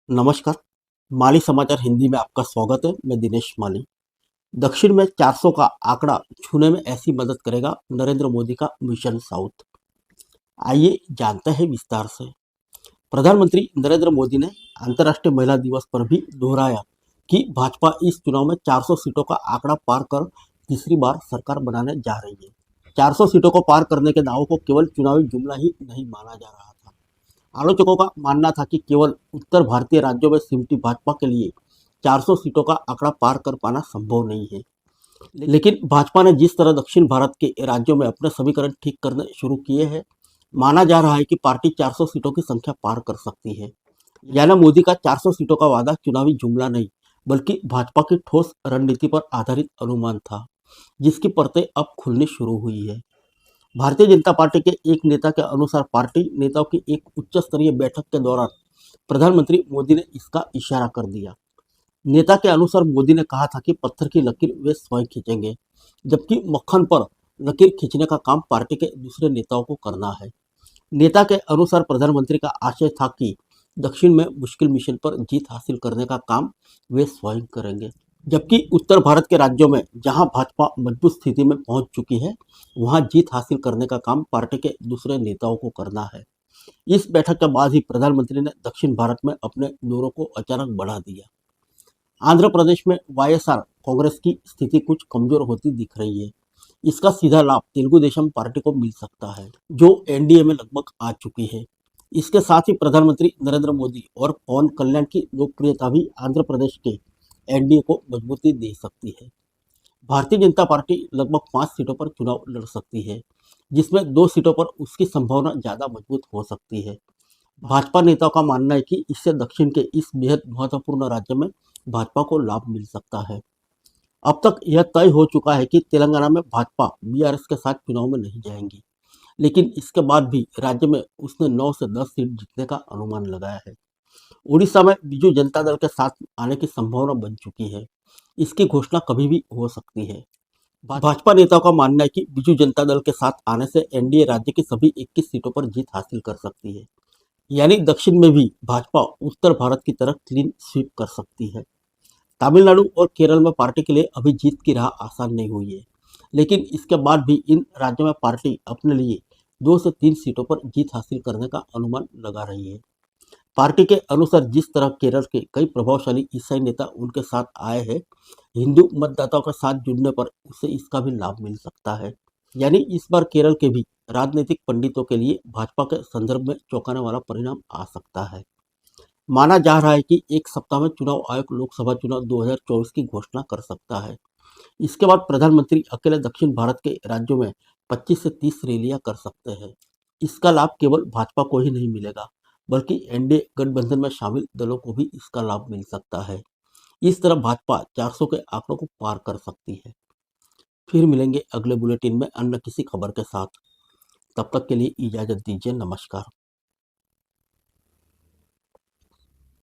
नमस्कार। माली समाचार हिंदी में आपका स्वागत है। मैं दिनेश माली। दक्षिण में 400 का आंकड़ा छूने में ऐसी मदद करेगा नरेंद्र मोदी का मिशन साउथ। आइए जानते हैं विस्तार से। प्रधानमंत्री नरेंद्र मोदी ने अंतर्राष्ट्रीय महिला दिवस पर भी दोहराया कि भाजपा इस चुनाव में 400 सीटों का आंकड़ा पार कर तीसरी बार सरकार बनाने जा रही है। 400 सीटों को पार करने के दावों को केवल चुनावी जुमला ही नहीं माना जा रहा था। आलोचकों का मानना था कि केवल उत्तर भारतीय राज्यों में सिमटी भाजपा के लिए 400 सीटों का आंकड़ा पार कर पाना संभव नहीं है। लेकिन भाजपा ने जिस तरह दक्षिण भारत के राज्यों में अपने समीकरण ठीक करने शुरू किए हैं, माना जा रहा है कि पार्टी 400 सीटों की संख्या पार कर सकती है। यानी मोदी का 400 सीटों का वादा चुनावी जुमला नहीं, बल्कि भाजपा की ठोस रणनीति पर आधारित अनुमान था, जिसकी परतें अब खुलनी शुरू हुई है। भारतीय जनता पार्टी के एक नेता के अनुसार पार्टी नेताओं की एक उच्च स्तरीय बैठक के दौरान प्रधानमंत्री मोदी ने इसका इशारा कर दिया। नेता के अनुसार मोदी ने कहा था कि पत्थर की लकीर वे स्वयं खींचेंगे, जबकि मक्खन पर लकीर खींचने का काम पार्टी के दूसरे नेताओं को करना है। नेता के अनुसार प्रधानमंत्री का आशय था कि दक्षिण में मुश्किल मिशन पर जीत हासिल करने का काम वे स्वयं करेंगे, जबकि उत्तर भारत के राज्यों में जहां भाजपा मजबूत स्थिति में पहुंच चुकी है, वहां जीत हासिल करने का काम पार्टी के दूसरे नेताओं को करना है। इस बैठक के बाद ही प्रधानमंत्री ने दक्षिण भारत में अपने दौरों को अचानक बढ़ा दिया। आंध्र प्रदेश में वाईएसआर कांग्रेस की स्थिति कुछ कमजोर होती दिख रही है। इसका सीधा लाभ तेलुगु देशम पार्टी को मिल सकता है, जो एनडीए में लगभग आ चुकी है। इसके साथ ही प्रधानमंत्री नरेंद्र मोदी और पवन कल्याण की लोकप्रियता भी आंध्र प्रदेश के एनडीए को मजबूती दे सकती है। भारतीय जनता पार्टी लगभग 5 सीटों पर चुनाव लड़ सकती है, जिसमें 2 सीटों पर उसकी संभावना ज़्यादा मजबूत हो सकती है। भाजपा नेताओं का मानना है कि इससे दक्षिण के इस बेहद महत्वपूर्ण राज्य में भाजपा को लाभ मिल सकता है। अब तक यह तय हो चुका है कि तेलंगाना में भाजपा बीआरएस के साथ चुनाव में नहीं जाएंगी, लेकिन इसके बाद भी राज्य में उसने 9 से 10 सीट जीतने का अनुमान लगाया है। उड़ीसा में बीजू जनता दल के साथ आने की संभावना बन चुकी है। इसकी घोषणा कभी भी हो सकती है। भाजपा नेताओं का मानना है कि बीजू जनता दल के साथ आने से एनडीए राज्य की सभी 21 सीटों पर जीत हासिल कर सकती है। यानी दक्षिण में भी भाजपा उत्तर भारत की तरह क्लीन स्वीप कर सकती है। तमिलनाडु और केरल में पार्टी के लिए अभी जीत की राह आसान नहीं हुई है, लेकिन इसके बाद भी इन राज्यों में पार्टी अपने लिए 2 से 3 सीटों पर जीत हासिल करने का अनुमान लगा रही है। पार्टी के अनुसार जिस तरह केरल के कई प्रभावशाली ईसाई नेता उनके साथ आए हैं, हिंदू मतदाताओं के साथ जुड़ने पर उसे इसका भी लाभ मिल सकता है। यानी इस बार केरल के भी राजनीतिक पंडितों के लिए भाजपा के संदर्भ में चौंकाने वाला परिणाम आ सकता है। माना जा रहा है कि एक सप्ताह में चुनाव आयोग लोकसभा चुनाव 2024 की घोषणा कर सकता है। इसके बाद प्रधानमंत्री अकेले दक्षिण भारत के राज्यों में 25 से 30 रैलियां कर सकते हैं। इसका लाभ केवल भाजपा को ही नहीं मिलेगा, बल्कि एनडीए गठबंधन में शामिल दलों को भी इसका लाभ मिल सकता है। इस तरह भाजपा 400 के आंकड़ों को पार कर सकती है। फिर मिलेंगे अगले बुलेटिन में अन्य किसी खबर के साथ। तब तक के लिए इजाजत दीजिए। नमस्कार।